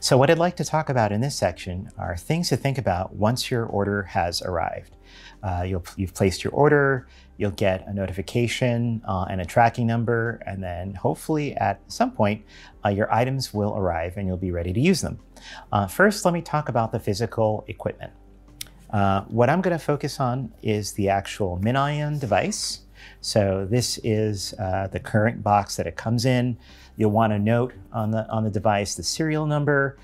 So what I'd like to talk about in this section are things to think about once your order has arrived. You've placed your order, you'll get a notification and a tracking number, and then hopefully at some point your items will arrive and you'll be ready to use them. First, let me talk about the physical equipment. What I'm going to focus on is the actual MinION device. So this is the current box that it comes in. You'll want to note on the device the serial number.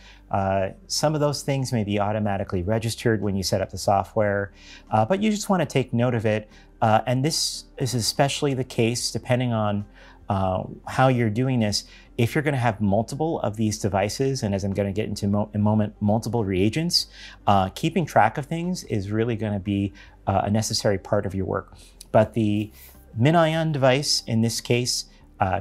Some of those things may be automatically registered when you set up the software, but you just want to take note of it. And this is especially the case depending on how you're doing this. If you're going to have multiple of these devices, and as I'm going to get into in a moment, multiple reagents, keeping track of things is really going to be a necessary part of your work. But the MinION device, in this case,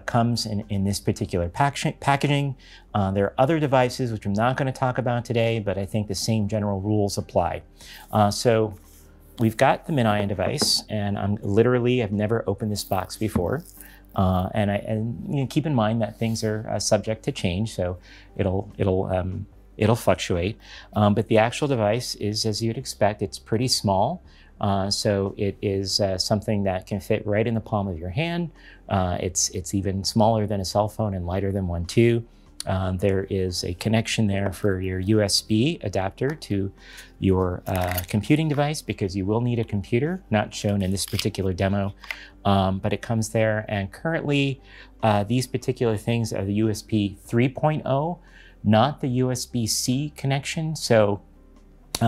comes in this particular packaging. There are other devices which I'm not going to talk about today, but I think the same general rules apply. So we've got the MinION device, and I've never opened this box before. And you know, keep in mind that things are subject to change, so it'll fluctuate. But the actual device is, as you'd expect, it's pretty small. So it is something that can fit right in the palm of your hand. It's even smaller than a cell phone and lighter than one too. There is a connection there for your USB adapter to your computing device, because you will need a computer, not shown in this particular demo, but it comes there. And currently, these particular things are the USB 3.0, not the USB-C connection. So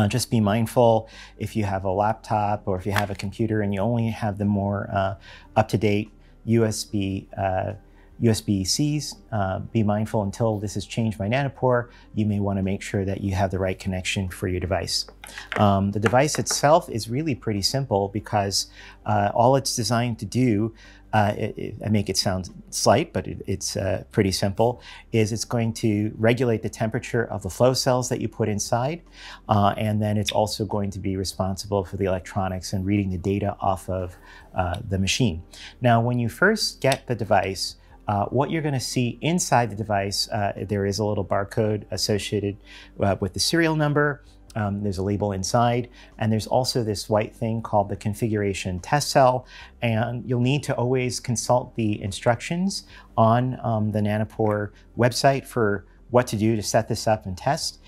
just be mindful if you have a laptop or if you have a computer and you only have the more up-to-date USB-Cs, be mindful until this is changed by Nanopore. You may want to make sure that you have the right connection for your device. The device itself is really pretty simple, because all it's designed to do, I make it sound slight, but it's pretty simple, is it's going to regulate the temperature of the flow cells that you put inside, and then it's also going to be responsible for the electronics and reading the data off of the machine. Now, when you first get the device, what you're going to see inside the device, there is a little barcode associated with the serial number. There's a label inside, and there's also this white thing called the configuration test cell, and you'll need to always consult the instructions on the Nanopore website for what to do to set this up and test.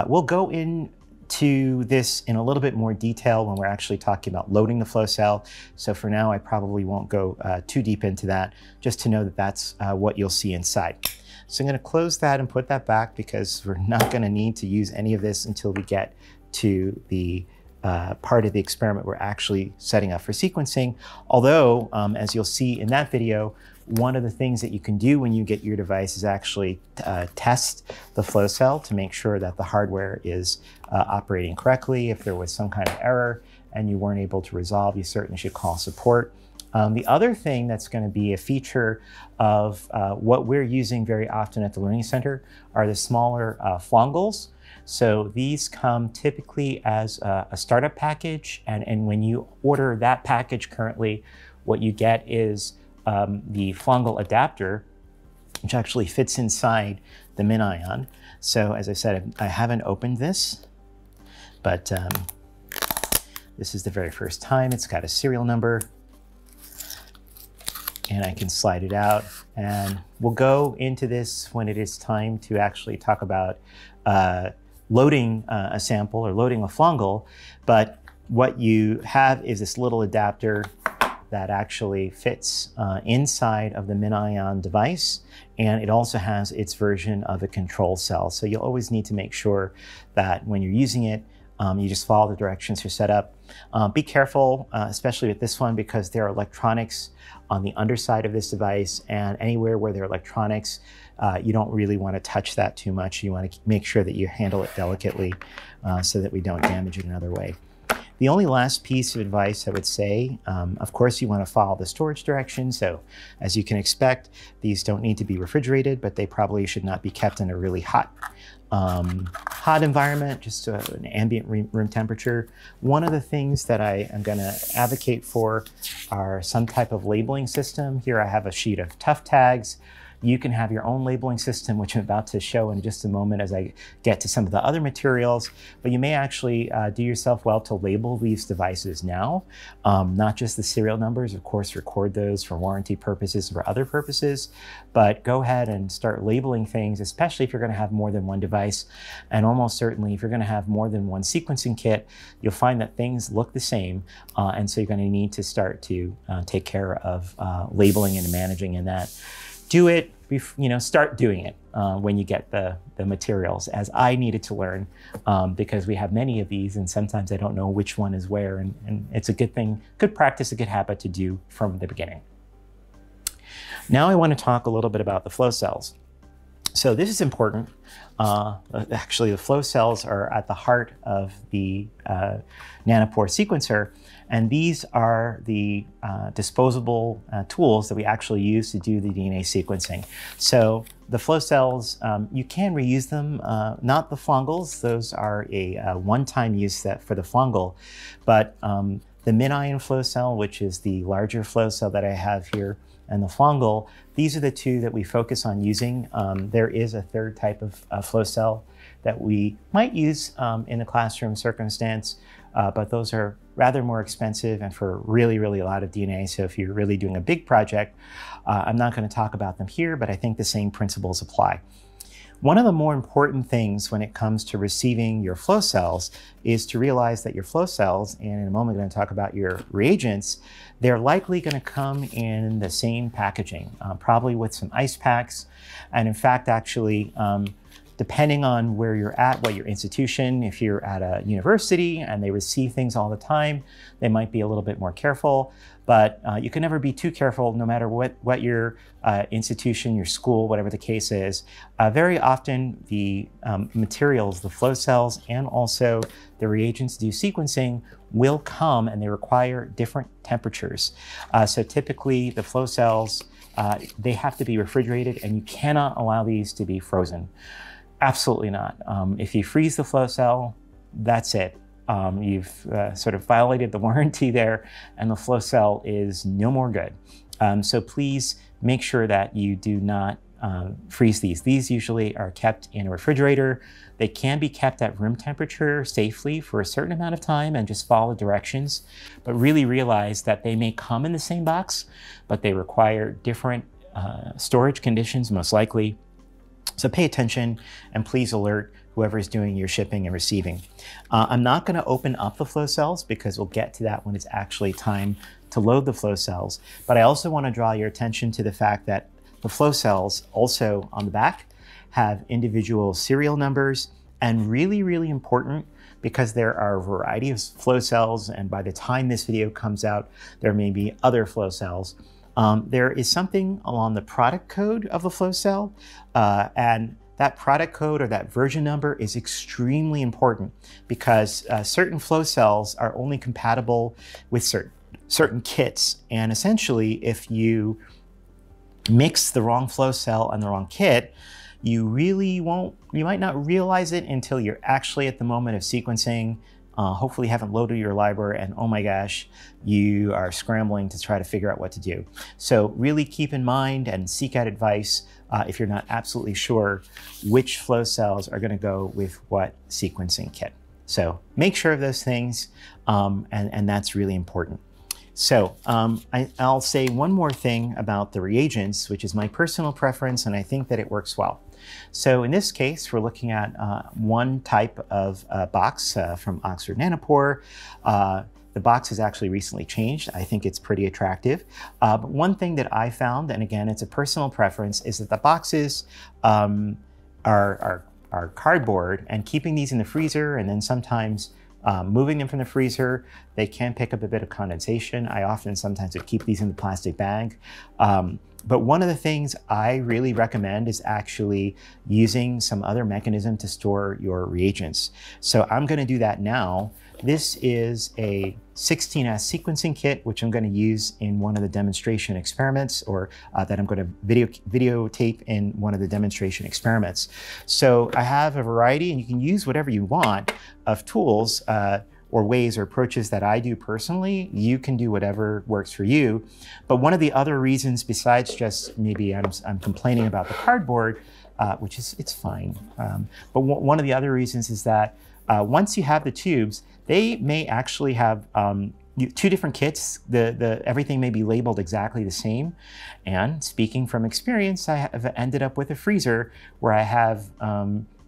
We'll go into this in a little bit more detail when we're actually talking about loading the flow cell. So for now, I probably won't go too deep into that, just to know that that's what you'll see inside. So I'm going to close that and put that back, because we're not going to need to use any of this until we get to the part of the experiment we're actually setting up for sequencing. Although, as you'll see in that video, one of the things that you can do when you get your device is actually test the flow cell to make sure that the hardware is operating correctly. If there was some kind of error and you weren't able to resolve, you certainly should call support. The other thing that's going to be a feature of what we're using very often at the Learning Center are the smaller flongles. So these come typically as a startup package, and when you order that package currently, what you get is the flongle adapter, which actually fits inside the MinION. So as I said, I haven't opened this, but this is the very first time. It's got a serial number, and I can slide it out, and we'll go into this when it is time to actually talk about loading a sample or loading a flongle. But what you have is this little adapter that actually fits inside of the MinION device, and it also has its version of a control cell. So you'll always need to make sure that when you're using it, you just follow the directions for setup. Be careful, especially with this one, because there are electronics on the underside of this device, and anywhere where there are electronics, you don't really want to touch that too much. You want to make sure that you handle it delicately so that we don't damage it another way. The only last piece of advice I would say, of course, you want to follow the storage directions. So as you can expect, these don't need to be refrigerated, but they probably should not be kept in a really hot environment, just an ambient room temperature. One of the things that I am going to advocate for are some type of labeling system. Here I have a sheet of tough tags. You can have your own labeling system, which I'm about to show in just a moment as I get to some of the other materials, but you may actually do yourself well to label these devices now, not just the serial numbers, of course, record those for warranty purposes and for other purposes, but go ahead and start labeling things, especially if you're going to have more than one device, and almost certainly if you're going to have more than one sequencing kit, you'll find that things look the same, and so you're going to need to start to take care of labeling and managing in that. Do it, start doing it when you get the materials, as I needed to learn, because we have many of these and sometimes I don't know which one is where, and it's a good thing, good practice, a good habit to do from the beginning. Now I want to talk a little bit about the flow cells. So this is important. Actually, the flow cells are at the heart of the Nanopore sequencer, and these are the disposable tools that we actually use to do the DNA sequencing. So the flow cells, you can reuse them, not the fungals. Those are a one-time use set for the fungal, but the mid-ion flow cell, which is the larger flow cell that I have here, and the fungal, these are the two that we focus on using. There is a third type of flow cell that we might use in a classroom circumstance, but those are rather more expensive and for really, really a lot of DNA. So if you're really doing a big project, I'm not going to talk about them here, but I think the same principles apply. One of the more important things when it comes to receiving your flow cells is to realize that your flow cells, and in a moment I'm going to talk about your reagents, they're likely going to come in the same packaging, probably with some ice packs. And in fact, actually, depending on where you're at, what your institution, if you're at a university and they receive things all the time, they might be a little bit more careful. But you can never be too careful, no matter what your institution, your school, whatever the case is. Very often the materials, the flow cells, and also the reagents to do sequencing will come, and they require different temperatures. So typically the flow cells, they have to be refrigerated, and you cannot allow these to be frozen. Absolutely not. If you freeze the flow cell, that's it. You've sort of violated the warranty there, and the flow cell is no more good. So please make sure that you do not freeze these. These usually are kept in a refrigerator. They can be kept at room temperature safely for a certain amount of time and just follow directions, but really realize that they may come in the same box, but they require different storage conditions, most likely. So pay attention and please alert whoever is doing your shipping and receiving. I'm not going to open up the flow cells because we'll get to that when it's actually time to load the flow cells. But I also want to draw your attention to the fact that the flow cells also on the back have individual serial numbers, and really, really important because there are a variety of flow cells, and by the time this video comes out, there may be other flow cells. There is something along the product code of the flow cell, and that product code or that version number is extremely important because certain flow cells are only compatible with certain kits. And essentially, if you mix the wrong flow cell and the wrong kit, you might not realize it until you're actually at the moment of sequencing. Hopefully you haven't loaded your library and oh my gosh, you are scrambling to try to figure out what to do. So really keep in mind and seek out advice if you're not absolutely sure which flow cells are going to go with what sequencing kit. So make sure of those things, and that's really important. So I'll say one more thing about the reagents, which is my personal preference, and I think that it works well. So in this case, we're looking at one type of box from Oxford Nanopore. The box has actually recently changed. I think it's pretty attractive. But one thing that I found, and again, it's a personal preference, is that the boxes are cardboard, and keeping these in the freezer and then sometimes moving them from the freezer, they can pick up a bit of condensation. I sometimes would keep these in the plastic bag. But one of the things I really recommend is actually using some other mechanism to store your reagents. So I'm going to do that now. This is a 16S sequencing kit, which I'm going to use in one of the demonstration experiments, or that I'm going to videotape in one of the demonstration experiments. So I have a variety, and you can use whatever you want, of tools. or ways or approaches that I do personally. You can do whatever works for you. But one of the other reasons, besides just maybe I'm complaining about the cardboard, which is, it's fine. But one of the other reasons is that once you have the tubes, they may actually have two different kits. Everything may be labeled exactly the same. And speaking from experience, I have ended up with a freezer where I have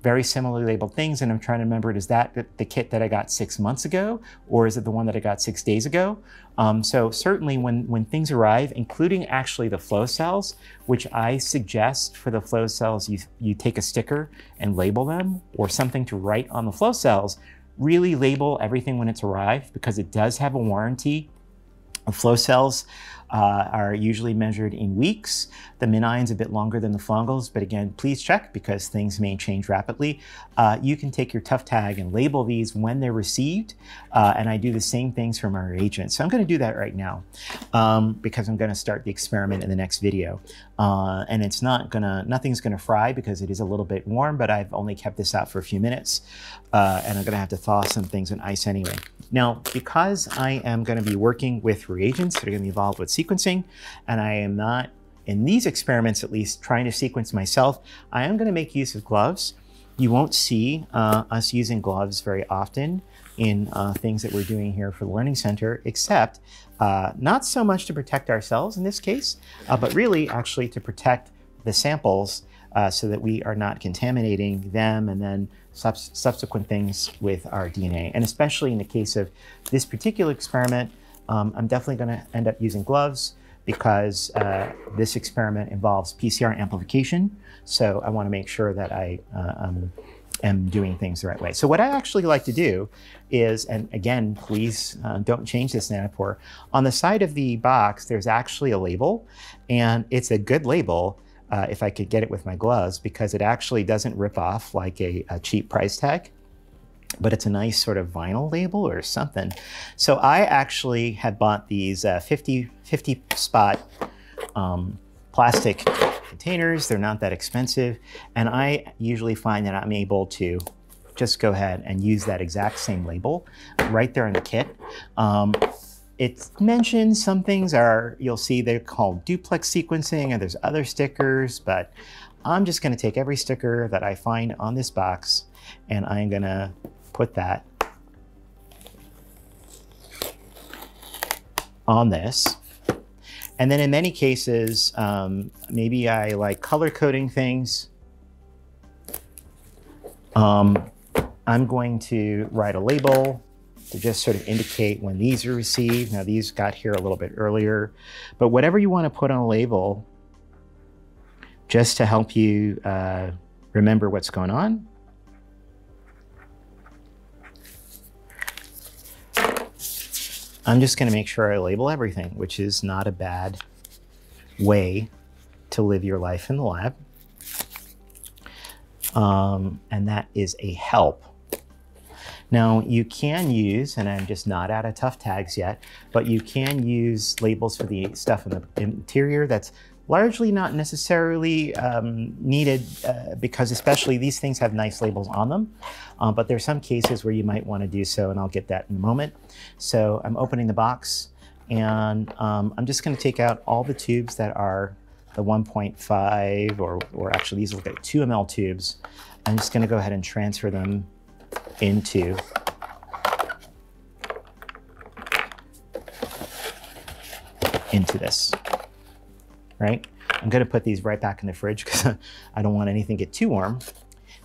very similarly labeled things, and I'm trying to remember, is that the kit that I got 6 months ago, or is it the one that I got 6 days ago? So certainly when things arrive, including actually the flow cells, which I suggest for the flow cells, you take a sticker and label them, or something to write on the flow cells. Really label everything when it's arrived, because it does have a warranty. Flow cells are usually measured in weeks. The minion's a bit longer than the fungals, but again, please check because things may change rapidly. You can take your tough tag and label these when they're received, and I do the same things for my reagents. So I'm going to do that right now because I'm going to start the experiment in the next video. And it's nothing's going to fry because it is a little bit warm, but I've only kept this out for a few minutes, and I'm going to have to thaw some things in ice anyway. Now, because I am going to be working with reagents that are going to be involved with sequencing, and I am not, in these experiments at least, trying to sequence myself, I am going to make use of gloves. You won't see us using gloves very often in things that we're doing here for the Learning Center, except not so much to protect ourselves in this case, but really actually to protect the samples so that we are not contaminating them and then subsequent things with our DNA. And especially in the case of this particular experiment, I'm definitely going to end up using gloves because this experiment involves PCR amplification. So I want to make sure that I am doing things the right way. So what I actually like to do is, and again, please don't change this Nanopore. On the side of the box, there's actually a label, and it's a good label. If I could get it with my gloves, because it actually doesn't rip off like a cheap price tag, but it's a nice sort of vinyl label or something. So I actually had bought these 50 spot plastic containers. They're not that expensive. And I usually find that I'm able to just go ahead and use that exact same label right there in the kit. It mentions some things are, you'll see they're called duplex sequencing, and there's other stickers, but I'm just going to take every sticker that I find on this box, and I'm going to put that on this. And then in many cases, maybe I like color coding things. I'm going to write a label to just sort of indicate when these are received. Now these got here a little bit earlier, but whatever you want to put on a label, just to help you remember what's going on. I'm just going to make sure I label everything, which is not a bad way to live your life in the lab. And that is a help. Now you can use, and I'm just not out of tough tags yet, but you can use labels for the stuff in the interior that's largely not necessarily needed because especially these things have nice labels on them. But there's some cases where you might want to do so, and I'll get that in a moment. So I'm opening the box, and I'm just going to take out all the tubes that are the 1.5, or actually these look like 2 ml tubes. I'm just going to go ahead and transfer them into this, right? I'm going to put these right back in the fridge because I don't want anything to get too warm.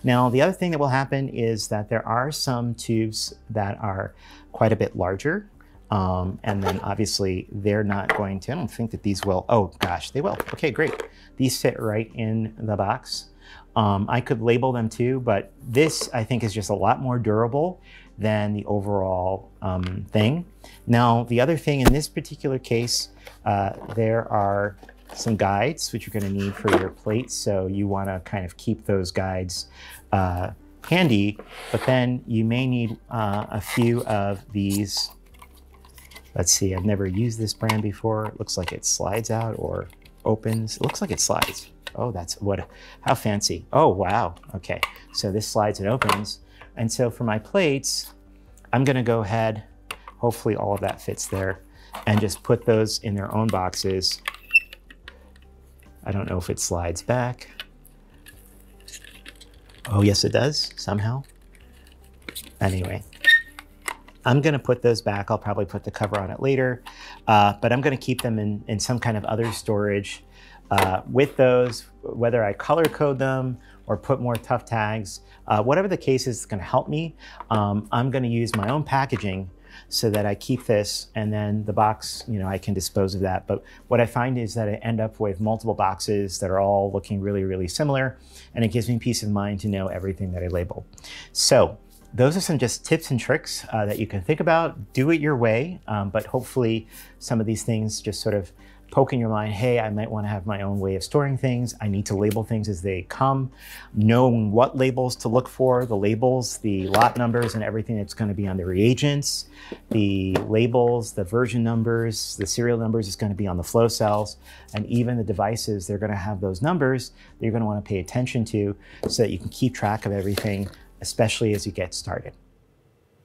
Now, the other thing that will happen is that there are some tubes that are quite a bit larger. And then obviously they're not going to, I don't think that these will, oh gosh, they will. Okay, great. These fit right in the box. I could label them too, but this I think is just a lot more durable than the overall thing. Now, the other thing in this particular case, there are some guides which you're going to need for your plates. So you want to kind of keep those guides handy, but then you may need a few of these. Let's see, I've never used this brand before. It looks like it slides out or opens. It looks like it slides. Oh, that's what, how fancy. Oh, wow. Okay, so this slides and opens. And so for my plates, I'm gonna go ahead, hopefully all of that fits there, and just put those in their own boxes. I don't know if it slides back. Oh, yes, it does, somehow. Anyway, I'm gonna put those back. I'll probably put the cover on it later, but I'm gonna keep them in some kind of other storage with those, whether I color code them or put more tough tags, whatever the case is gonna help me. I'm gonna use my own packaging so that I keep this, and then the box, you know, I can dispose of that. But what I find is that I end up with multiple boxes that are all looking really, really similar, and it gives me peace of mind to know everything that I label. So those are some just tips and tricks that you can think about. Do it your way, but hopefully some of these things just sort of poke in your mind, hey, I might want to have my own way of storing things. I need to label things as they come. Knowing what labels to look for, the labels, the lot numbers, and everything that's going to be on the reagents, the labels, the version numbers, the serial numbers is going to be on the flow cells, and even the devices, they're going to have those numbers that you're going to want to pay attention to so that you can keep track of everything, especially as you get started.